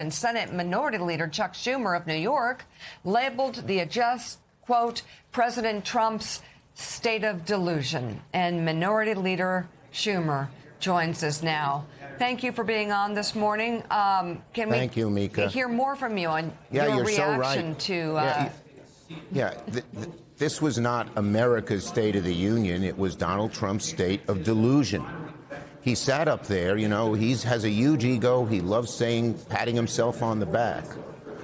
And Senate Minority Leader Chuck Schumer of New York labeled the adjust, quote, President Trump's state of delusion. And Minority Leader Schumer joins us now. Thank you for being on this morning. Thank you, Mika. Hear more from you on your reaction to... This was not America's State of the Union. It was Donald Trump's state of delusion. He sat up there, he has a huge ego. He loves patting himself on the back.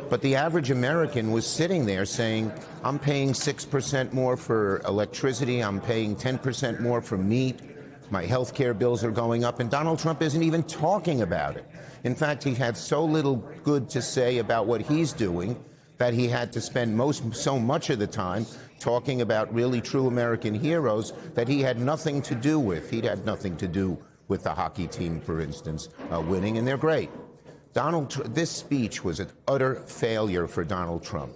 But the average American was sitting there saying, I'm paying 6% more for electricity. I'm paying 10% more for meat. My health care bills are going up. And Donald Trump isn't even talking about it. In fact, he had so little good to say about what he's doing that he had to spend so much of the time talking about really true American heroes that he had nothing to do with. He'd had nothing to do with the hockey team, for instance, winning, and they're great. This speech was an utter failure for Donald Trump.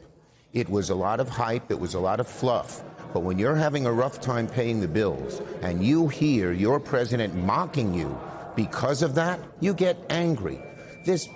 It was a lot of hype. It was a lot of fluff. But when you're having a rough time paying the bills and you hear your president mocking you because of that, you get angry. This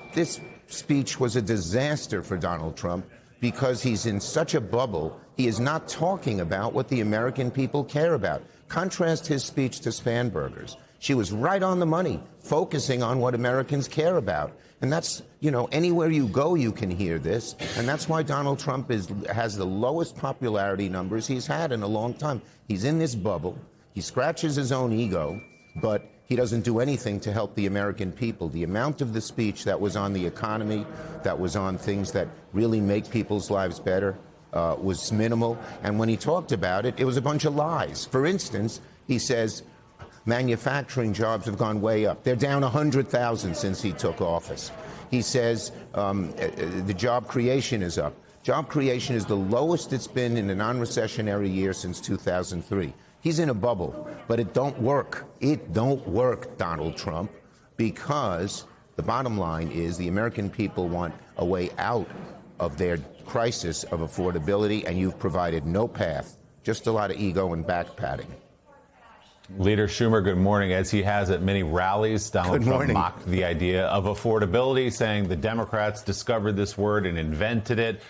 speech was a disaster for Donald Trump because he's in such a bubble. He is not talking about what the American people care about. Contrast his speech to Spanberger's. She was right on the money, focusing on what Americans care about. And that's, anywhere you go, you can hear this. And that's why Donald Trump has the lowest popularity numbers he's had in a long time. He's in this bubble. He scratches his own ego, but he doesn't do anything to help the American people. The amount of the speech that was on the economy, that was on things that really make people's lives better, was minimal. And when he talked about it, it was a bunch of lies. For instance, he says, manufacturing jobs have gone way up. They're down 100,000 since he took office. He says the job creation is up. Job creation is the lowest it's been in a non-recessionary year since 2003. He's in a bubble, but it don't work. It don't work, Donald Trump, because the bottom line is the American people want a way out of their crisis of affordability, and you've provided no path, just a lot of ego and back-patting. Leader Schumer, good morning. As he has at many rallies, Donald Trump mocked the idea of affordability, saying the Democrats discovered this word and invented it.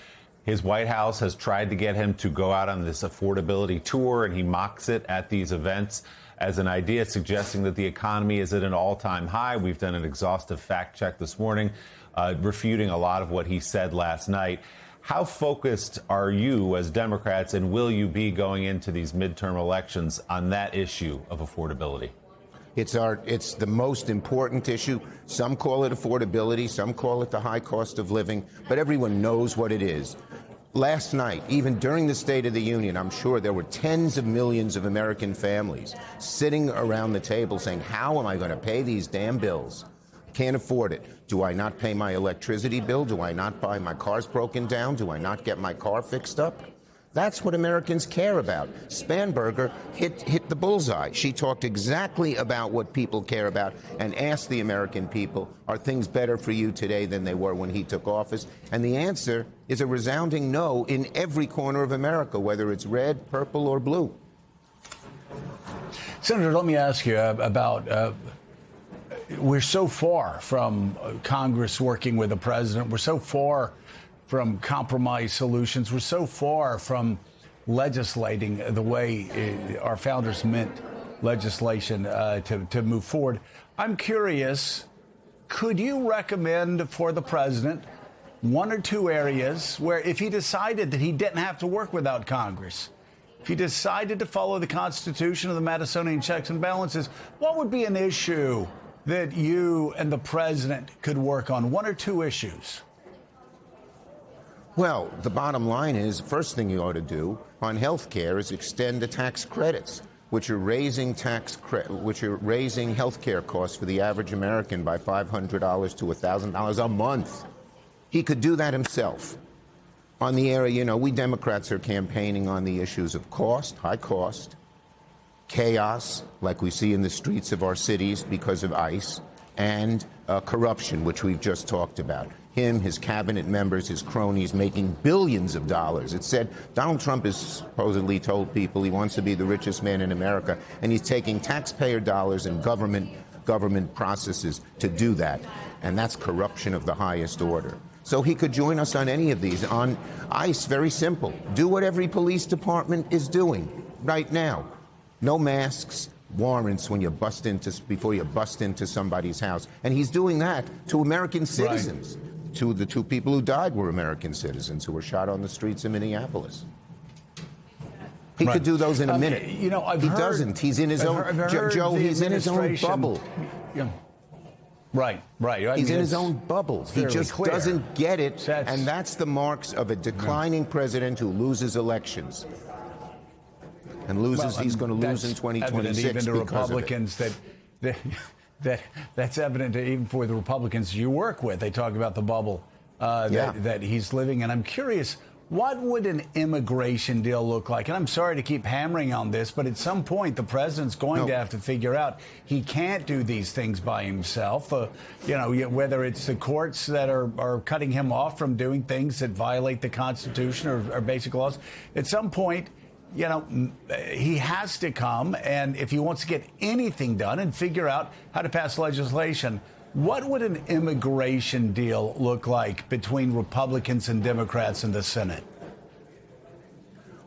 His White House has tried to get him to go out on this affordability tour, and he mocks it at these events as an idea, suggesting that the economy is at an all-time high. We've done an exhaustive fact check this morning, refuting a lot of what he said last night. How focused are you as Democrats, and will you be going into these midterm elections on that issue of affordability? It's the most important issue. Some call it affordability, some call it the high cost of living, but everyone knows what it is. Last night, even during the State of the Union, I'm sure there were tens of millions of American families sitting around the table saying, how am I going to pay these damn bills? Can't afford it. Do I not pay my electricity bill? Do I not buy my car's broken down? Do I not get my car fixed up? That's what Americans care about. Spanberger hit the bullseye. She talked exactly about what people care about and asked the American people, are things better for you today than they were when he took office? And the answer is a resounding no in every corner of America, whether it's red, purple, or blue. Senator, let me ask you about we're so far from Congress working with the president. We're so far from compromise solutions. We're so far from legislating the way our founders meant legislation to move forward. I'm curious, could you recommend for the president one or two areas where if he decided that he didn't have to work without Congress, if he decided to follow the Constitution of the Madisonian checks and balances, what would be an issue that you and the president could work on? One or two issues? Well, the bottom line is, first thing you ought to do on health care is extend the tax credits, which are raising health care costs for the average American by $500 to $1,000 a month. He could do that himself. On the area, we Democrats are campaigning on the issues of cost, high cost, chaos, like we see in the streets of our cities because of ICE, and corruption, which we've just talked about. Him, his cabinet members, his cronies making billions of dollars. It said Donald Trump has supposedly told people he wants to be the richest man in America, and he's taking taxpayer dollars and government government processes to do that. And that's corruption of the highest order. So he could join us on any of these. On ICE, very simple. Do what every police department is doing right now. No masks, warrants when you before you bust into somebody's house. And he's doing that to American citizens. Right. The two people who died were American citizens who were shot on the streets in Minneapolis. He could do those in a minute. You know, he doesn't. He's in his own. Joe, he's in his own bubble. Yeah. Right. He's in his own bubble. He just doesn't get it, and that's the marks of a declining president who loses elections. And loses. He's going to lose in 2026 even to because Republicans of it. that's evident even for the Republicans you work with. They talk about the bubble that he's living in. I'm curious, what would an immigration deal look like? And I'm sorry to keep hammering on this, but at some point the president's going to have to figure out he can't do these things by himself. Whether it's the courts that are cutting him off from doing things that violate the Constitution or basic laws. At some point, he has to come, and if he wants to get anything done and figure out how to pass legislation, what would an immigration deal look like between Republicans and Democrats in the Senate?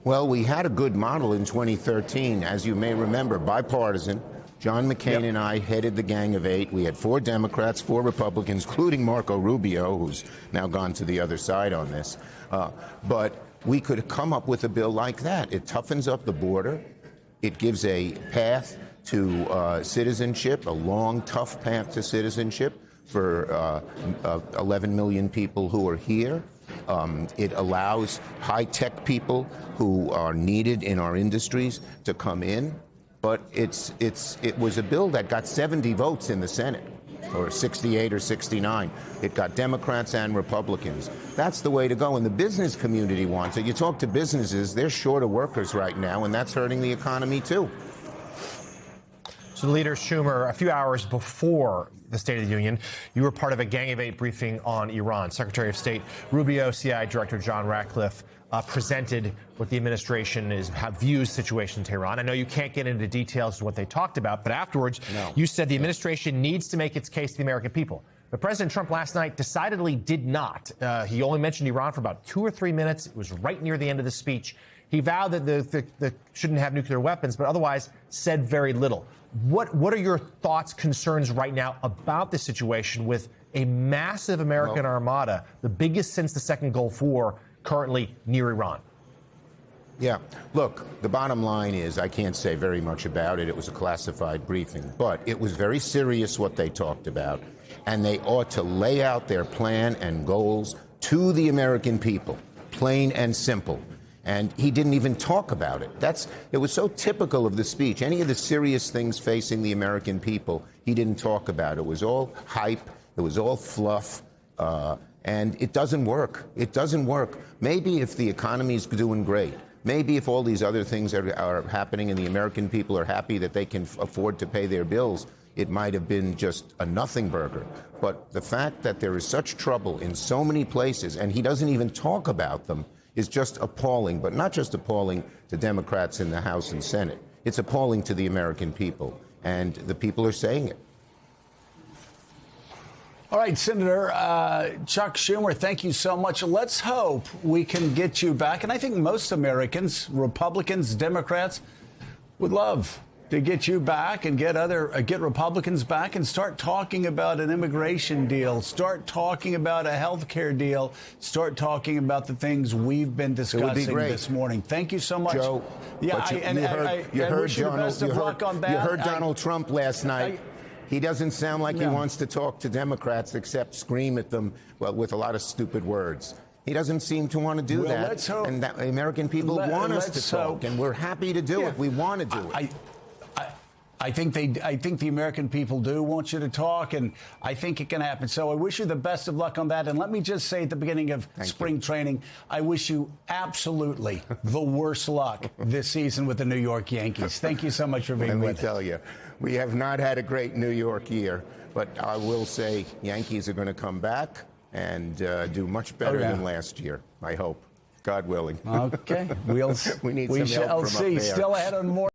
Well, we had a good model in 2013, as you may remember, bipartisan. John McCain and I headed the Gang of Eight. We had 4 Democrats, 4 Republicans, including Marco Rubio, who's now gone to the other side on this. But we could come up with a bill like that. It toughens up the border. It gives a path to citizenship, a long, tough path to citizenship for 11 million people who are here. It allows high-tech people who are needed in our industries to come in. But it was a bill that got 70 votes in the Senate, or 68 or 69. It got Democrats and Republicans. That's the way to go, and the business community wants it. You talk to businesses, they're short of workers right now, and that's hurting the economy, too. So, Leader Schumer, a few hours before the State of the Union, you were part of a Gang of Eight briefing on Iran. Secretary of State Rubio, CIA Director John Ratcliffe presented what the administration views the situation in Tehran. I know you can't get into details of what they talked about, but afterwards, you said the administration needs to make its case to the American people. But President Trump last night decidedly did not. He only mentioned Iran for about 2 or 3 minutes. It was right near the end of the speech. He vowed that they shouldn't have nuclear weapons, but otherwise said very little. What are your thoughts, concerns right now about the situation with a massive American armada, the biggest since the Second Gulf War, currently near Iran? Yeah. Look, the bottom line is I can't say very much about it. It was a classified briefing. But it was very serious what they talked about. And they ought to lay out their plan and goals to the American people, plain and simple. And he didn't even talk about it. It was so typical of the speech. Any of the serious things facing the American people, he didn't talk about. It was all hype. It was all fluff. And it doesn't work. It doesn't work. Maybe if the economy's doing great, maybe if all these other things are happening and the American people are happy that they can afford to pay their bills, it might have been just a nothing burger. But the fact that there is such trouble in so many places, and he doesn't even talk about them, is just appalling. But not just appalling to Democrats in the House and Senate. It's appalling to the American people. And the people are saying it. All right, Senator Chuck Schumer, thank you so much. Let's hope we can get you back. And I think most Americans, Republicans, Democrats, would love to get you back and get Republicans back and start talking about an immigration deal, start talking about a health care deal, start talking about the things we've been discussing this morning. Thank you so much. Joe, you heard Donald Trump last night. He doesn't sound like he wants to talk to Democrats except scream at them with a lot of stupid words. He doesn't seem to want to do that. Let's hope. And the American people want us to talk, and we're happy to do it. We want to do it. I think the American people do want you to talk, and I think it can happen. So I wish you the best of luck on that. And let me just say at the beginning of spring training, I wish you absolutely the worst luck this season with the New York Yankees. Thank you so much for being with us. Let me tell you, we have not had a great New York year, but I will say Yankees are going to come back and do much better than last year, I hope. God willing. Okay. We shall see. Still ahead on more.